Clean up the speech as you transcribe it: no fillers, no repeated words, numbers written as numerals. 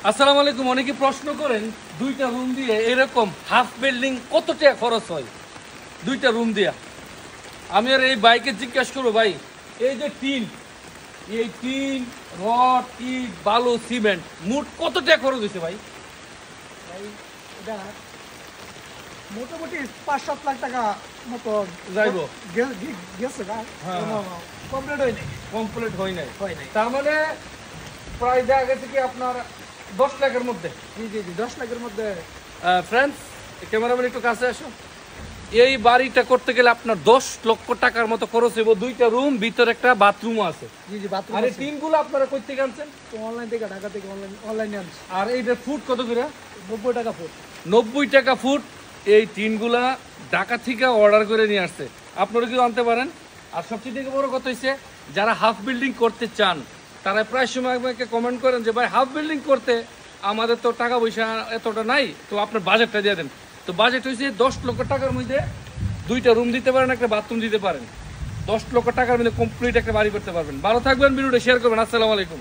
আসসালামু আলাইকুম। অনেকে প্রশ্ন করেন দুইটা রুম দিয়ে এরকম হাফ বিল্ডিং কত টাকা খরচ হয় দুইটা রুম দিয়া। আমি আর এই বাইকে জিজ্ঞাসা করবো, ভাই এই যে টিন, এই টিন, রড, ইট, বালু, সিমেন্ট মোট কত টাকা খরচ হয়েছে ভাই? ভাই এটা মোটামুটি 5-7 লাখ টাকা মতো যাইবো। গেছে না, হ্যাঁ, কমপ্লিট হয়নি। কমপ্লিট হয় নাই। হয় নাই। তার মানে প্রায় দেখা গেছে কি আপনার 10 লাখের মধ্যে। জি জি জি 10 লাখের মধ্যে। ফ্রেন্ডস, ক্যামেরাম্যান একটু কাছে আসো। এই বাড়িটা করতে গেলে আপনার 10 লক্ষ টাকার মতো খরচ হইব। দুইটা রুম, ভিতরে একটা বাথরুমও আছে। জি জি বাথরুম আর এই আছে। টিনগুলো আপনারা কই থেকে আনছেন? তো অনলাইন থেকে, ঢাকা থেকে অনলাইনে আনছি। আর এইটার ফুট কত করে? 90 টাকা ফুট। 90 টাকা ফুট। এই টিনগুলা ঢাকা থেকে অর্ডার করে নিয়ে আসছে, আপনারা কিন্তু আনতে পারেন। আর সবচেয়ে থেকে বড় কথা হচ্ছে, যারা হাফ বিল্ডিং করতে চান তারা প্রায় সময় আমাকে কমেন্ট করেন যে ভাই হাফ বিল্ডিং করতে আমাদের তো টাকা পয়সা এতটা নাই, তো আপনার বাজেটটা দিয়ে দেন। তো বাজেট হয়েছে 10 লক্ষ টাকার মধ্যে দুইটা রুম দিতে পারেন, একটা বাথরুম দিতে পারেন। 10 লক্ষ টাকার মধ্যে কমপ্লিট একটা বাড়ি করতে পারবেন। ভালো থাকবেন, ভিডিওটা শেয়ার করবেন। আসসালামু আলাইকুম।